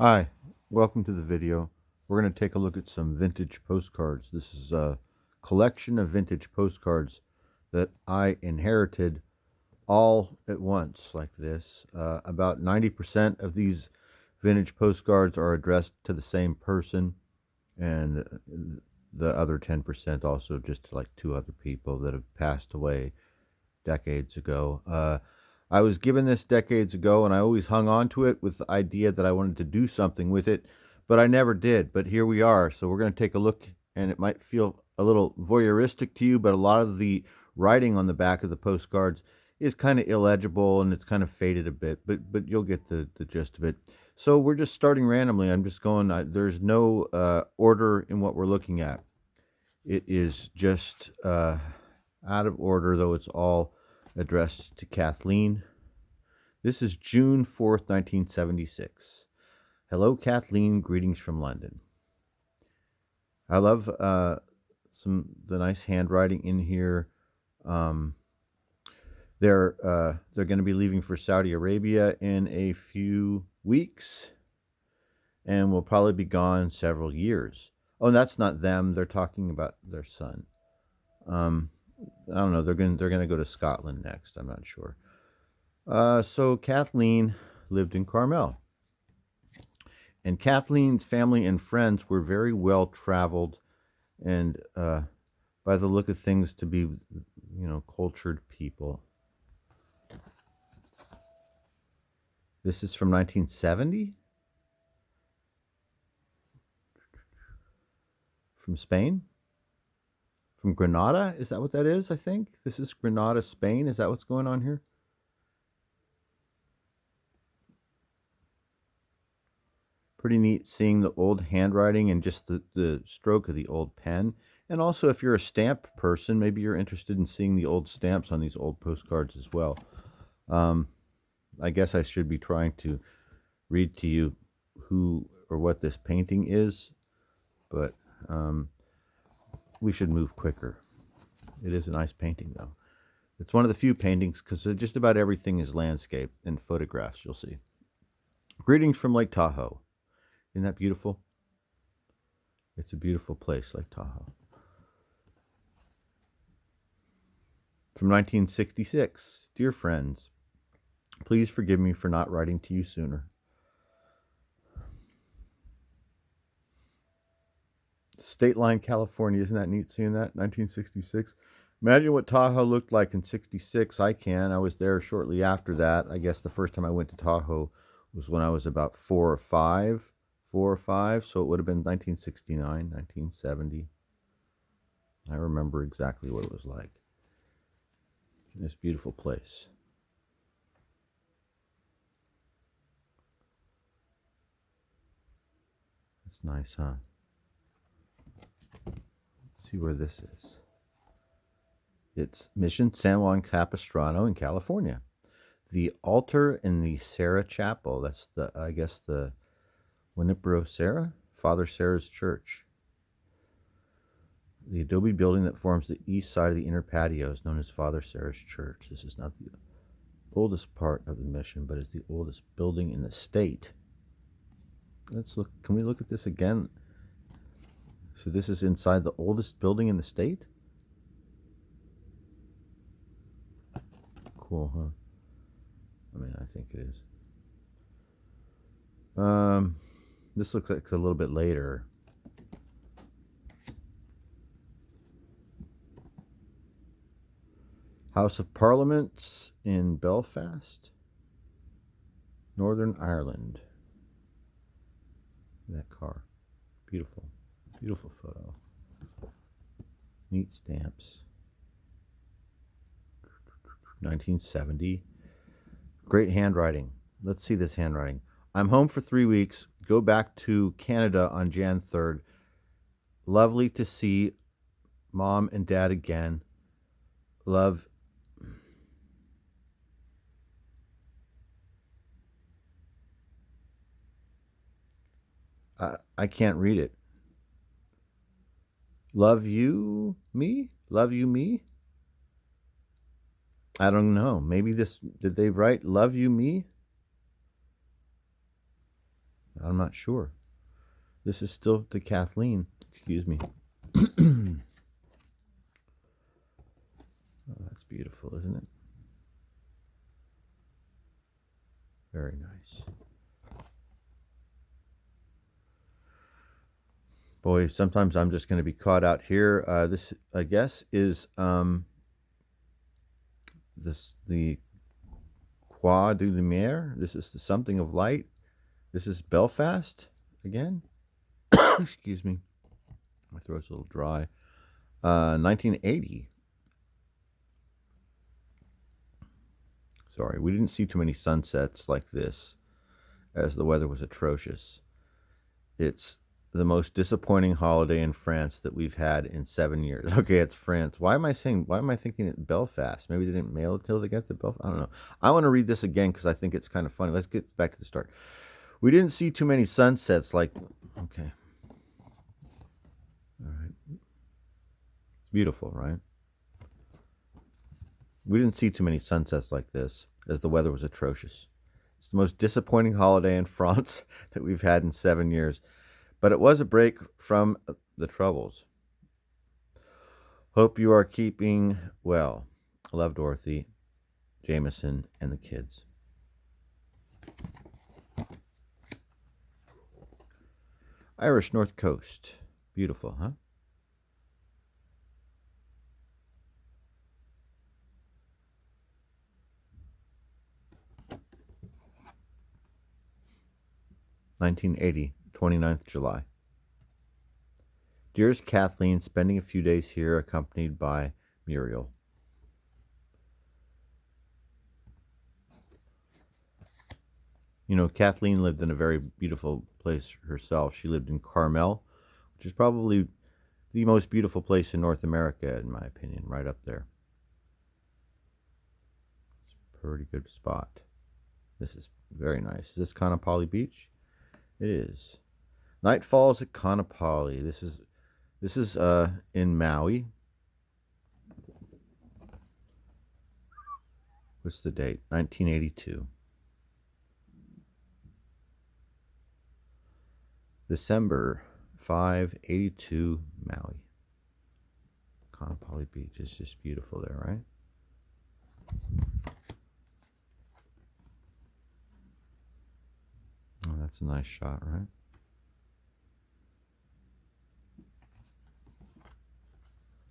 Hi, welcome to the video. We're going to take a look at some vintage postcards. This is a collection of vintage postcards that I inherited all at once like this. About 90% of these vintage postcards are addressed to the same person, and the other 10% also just to like two other people that have passed away decades ago. I was given this decades ago, and I always hung on to it with the idea that I wanted to do something with it, but I never did. But here we are. So we're going to take a look, and it might feel a little voyeuristic to you, but a lot of the writing on the back of the postcards is kind of illegible and it's kind of faded a bit, but you'll get the gist of it. So we're just starting randomly. I'm just going, there's no order in what we're looking at. It is just out of order, though it's all addressed to Kathleen. This is June 4th, 1976. Hello, Kathleen. Greetings from London. I love the nice handwriting in here. They're going to be leaving for Saudi Arabia in a few weeks, and will probably be gone several years. Oh, that's not them. They're talking about their son. I don't know. They're gonna go to Scotland next. I'm not sure. So Kathleen lived in Carmel, and Kathleen's family and friends were very well traveled, and by the look of things, to be cultured people. This is from 1970, from Spain. From Granada? Is that what that is? I think this is Granada, Spain. Is that what's going on here? Pretty neat seeing the old handwriting and just the stroke of the old pen. And also, if you're a stamp person, maybe you're interested in seeing the old stamps on these old postcards as well. I guess I should be trying to read to you who or what this painting is, but we should move quicker. It is a nice painting, though. It's one of the few paintings, because just about everything is landscape and photographs, you'll see. Greetings from Lake Tahoe. Isn't that beautiful? It's a beautiful place, Lake Tahoe. From 1966. Dear friends, please forgive me for not writing to you sooner. State Line, California. Isn't that neat seeing that? 1966. Imagine what Tahoe looked like in 66. I can. I was there shortly after that. I guess the first time I went to Tahoe was when I was about 4 or 5. So it would have been 1969, 1970. I remember exactly what it was like. This beautiful place. It's nice, huh? See where this is. It's Mission San Juan Capistrano in California. The altar in the Serra Chapel, that's I guess the Junipero Serra, Father Serra's church. The adobe building that forms the east side of the inner patio is known as Father Serra's church. This is not the oldest part of the mission, but is the oldest building in the state. Let's look. Can we look at this again? So this is inside the oldest building in the state? Cool, huh? I mean, I think it is. This looks like a little bit later. House of Parliaments in Belfast, Northern Ireland. That car. Beautiful. Beautiful photo. Neat stamps. 1970. Great handwriting. Let's see this handwriting. I'm home for 3 weeks. Go back to Canada on Jan 3rd. Lovely to see Mom and Dad again. Love. I can't read it. Love you, me? Love you, me? I don't know. Maybe did they write love you, me? I'm not sure. This is still to Kathleen. Excuse me. Oh, that's beautiful, isn't it? Very nice. Boy, sometimes I'm just going to be caught out here. This, I guess, is the Croix de Lumière. This is the Something of Light. This is Belfast again. Excuse me. My throat's a little dry. 1980. Sorry, we didn't see too many sunsets like this, as the weather was atrocious. It's the most disappointing holiday in France that we've had in 7 years. Okay, it's France. Why am I thinking it Belfast? Maybe they didn't mail it till they got to Belfast. I don't know. I want to read this again because I think it's kind of funny. Let's get back to the start. We didn't see too many sunsets like, okay. All right. It's beautiful, right? We didn't see too many sunsets like this, as the weather was atrocious. It's the most disappointing holiday in France that we've had in 7 years. But it was a break from the troubles. Hope you are keeping well. Love, Dorothy, Jameson, and the kids. Irish North Coast. Beautiful, huh? (1980) 29th July. Dearest Kathleen, spending a few days here accompanied by Muriel. You know, Kathleen lived in a very beautiful place herself. She lived in Carmel, which is probably the most beautiful place in North America, in my opinion, right up there. It's a pretty good spot. This is very nice. Is this Kaanapali Beach? It is. Night falls at Kaanapali. This is in Maui. What's the date? 1982. December 5/82, Maui. Kaanapali Beach is just beautiful there, right? Oh, that's a nice shot, right?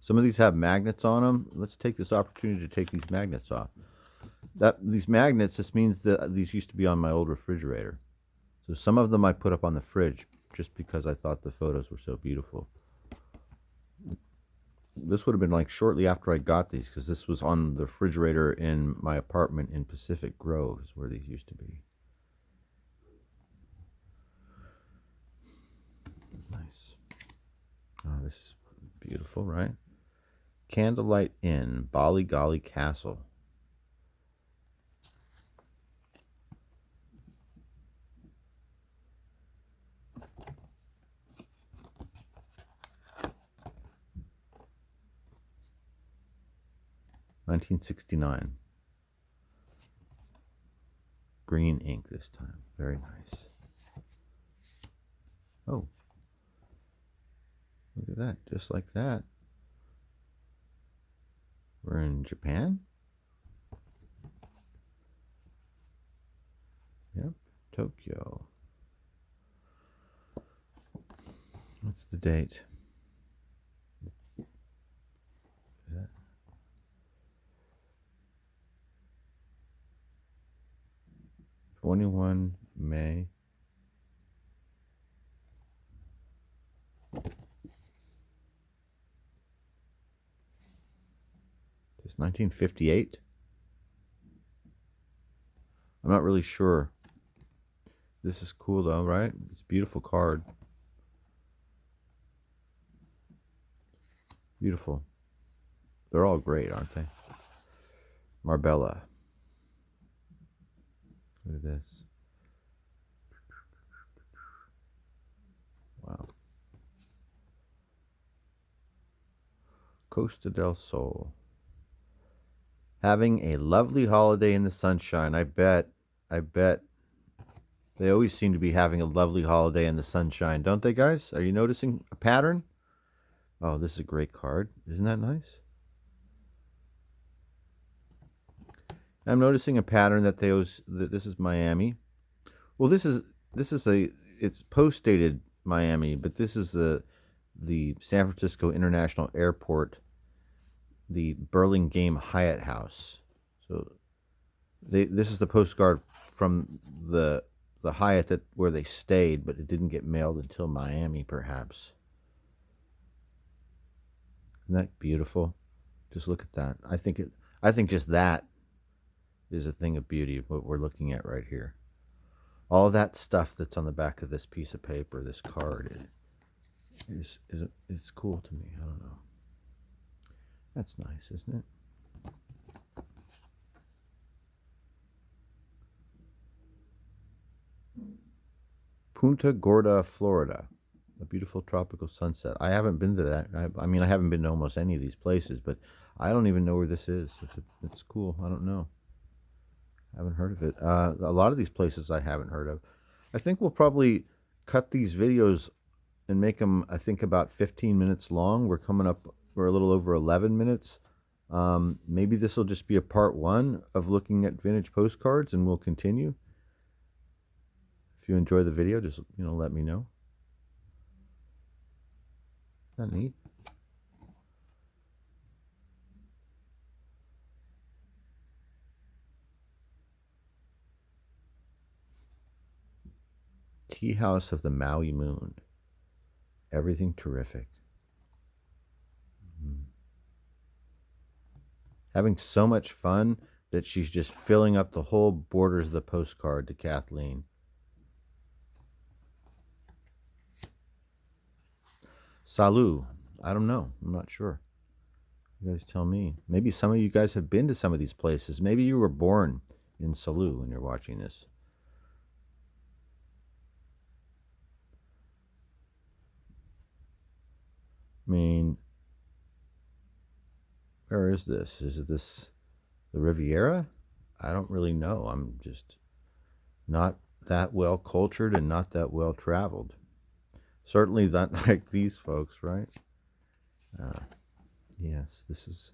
Some of these have magnets on them. Let's take this opportunity to take these magnets off. These magnets, this means that these used to be on my old refrigerator. So some of them I put up on the fridge just because I thought the photos were so beautiful. This would have been like shortly after I got these, because this was on the refrigerator in my apartment in Pacific Grove, is where these used to be. Nice. Oh, this is beautiful, right? Candlelight Inn, Bali Gali Castle. (1969). Green ink this time. Very nice. Oh, look at that. Just like that. We're in Japan? Yep, Tokyo. What's the date? 21 May. This 1958? I'm not really sure. This is cool though, right? It's a beautiful card. Beautiful. They're all great, aren't they? Marbella. Look at this. Wow. Costa del Sol. Having a lovely holiday in the sunshine. I bet They always seem to be having a lovely holiday in the sunshine, don't they, guys? Are you noticing a pattern? Oh, this is a great card. Isn't that nice? I'm noticing a pattern that they always, this is Miami. Well, this is it's post dated Miami, but this is the San Francisco International Airport, the Burlingame Hyatt House. So this is the postcard from the Hyatt that where they stayed, but it didn't get mailed until Miami, perhaps. Isn't that beautiful? Just look at that. I think just that is a thing of beauty. What we're looking at right here. All that stuff that's on the back of this piece of paper, this card, it's cool to me. I don't know. That's nice, isn't it? Punta Gorda, Florida. A beautiful tropical sunset. I haven't been to that. I mean, I haven't been to almost any of these places, but I don't even know where this is. It's cool. I don't know. I haven't heard of it. A lot of these places I haven't heard of. I think we'll probably cut these videos and make them, I think, about 15 minutes long. We're a little over 11 minutes. Maybe this will just be a part one of looking at vintage postcards, and we'll continue. If you enjoy the video, just, let me know. Isn't that neat? Tea House of the Maui Moon. Everything terrific. Having so much fun that she's just filling up the whole borders of the postcard to Kathleen. Salut. I don't know. I'm not sure. You guys tell me. Maybe some of you guys have been to some of these places. Maybe you were born in Salut when you're watching this. I mean, where is this? Is this the Riviera? I don't really know. I'm just not that well cultured and not that well traveled. Certainly not like these folks, right? Yes, this is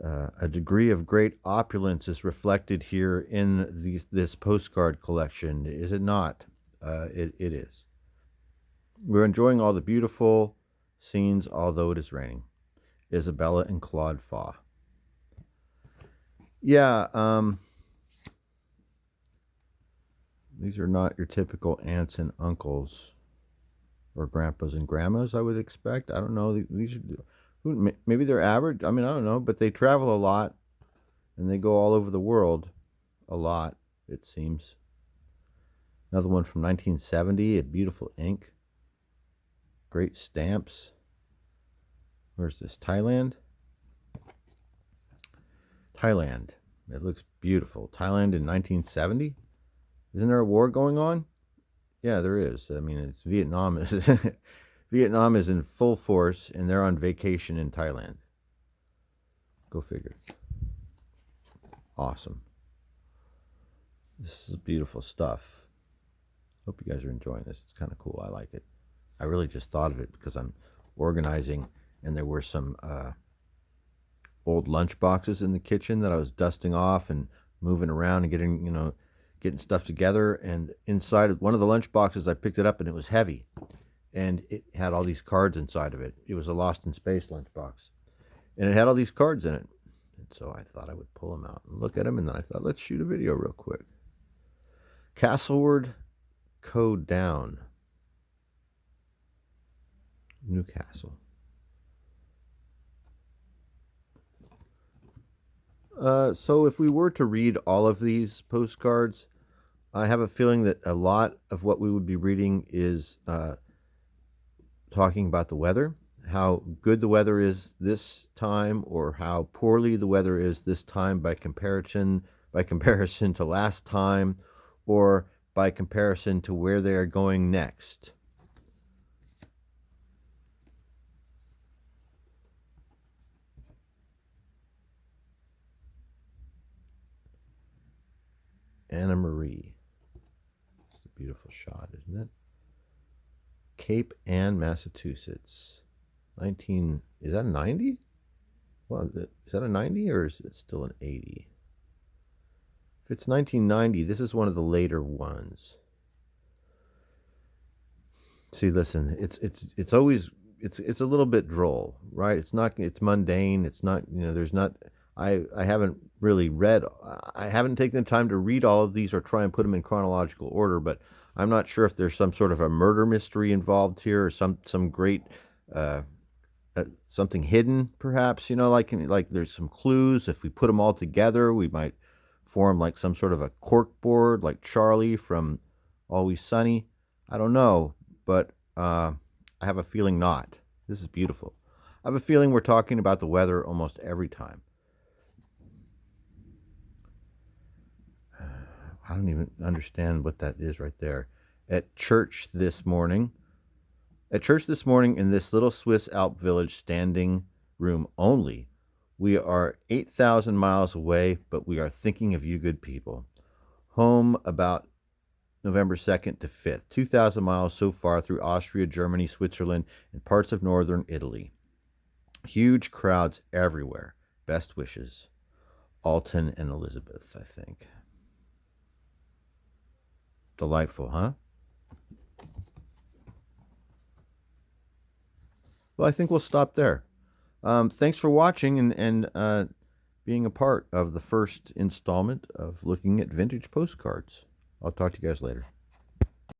a degree of great opulence is reflected here in this postcard collection, is it not? It is. We're enjoying all the beautiful scenes, although it is raining. Isabella and Claude Faw. Yeah, these are not your typical aunts and uncles or grandpas and grandmas, I would expect. I don't know. These are, maybe they're average. I mean, I don't know, but they travel a lot and they go all over the world a lot, it seems. Another one from 1970, a beautiful ink. Great stamps. Where's this? Thailand? Thailand. It looks beautiful. Thailand in 1970? Isn't there a war going on? Yeah, there is. I mean, it's Vietnam. Vietnam is in full force, and they're on vacation in Thailand. Go figure. Awesome. This is beautiful stuff. Hope you guys are enjoying this. It's kind of cool. I like it. I really just thought of it because I'm organizing, and there were some old lunch boxes in the kitchen that I was dusting off and moving around and getting stuff together. And inside of one of the lunch boxes, I picked it up and it was heavy, and it had all these cards inside of it. It was a Lost in Space lunchbox, and it had all these cards in it. And so I thought I would pull them out and look at them, and then I thought, let's shoot a video real quick. Castleward Code Down, Newcastle. So if we were to read all of these postcards, I have a feeling that a lot of what we would be reading is talking about the weather, how good the weather is this time, or how poorly the weather is this time by comparison to last time, or by comparison to where they are going next. Anna Marie. Beautiful shot, isn't it? Cape Ann, Massachusetts. Is that a 90? Well, is that a 90 or is it still an 80? If it's 1990, this is one of the later ones. See, listen, it's always it's a little bit droll, right? It's mundane. It's not, there's not I haven't really read I haven't taken the time to read all of these or try and put them in chronological order, but I'm not sure if there's some sort of a murder mystery involved here or some great something hidden, perhaps, like there's some clues. If we put them all together, we might form like some sort of a cork board, like Charlie from Always Sunny. I don't know, but I have a feeling not. This is beautiful. I have a feeling we're talking about the weather almost every time. I don't even understand what that is right there. At church this morning in this little Swiss Alp village standing room only, we are 8,000 miles away, but we are thinking of you good people. Home about November 2nd to 5th, 2,000 miles so far through Austria, Germany, Switzerland, and parts of northern Italy. Huge crowds everywhere. Best wishes. Alton and Elizabeth, I think. Delightful, huh? Well, I think we'll stop there. Thanks for watching and being a part of the first installment of looking at vintage postcards. I'll talk to you guys later.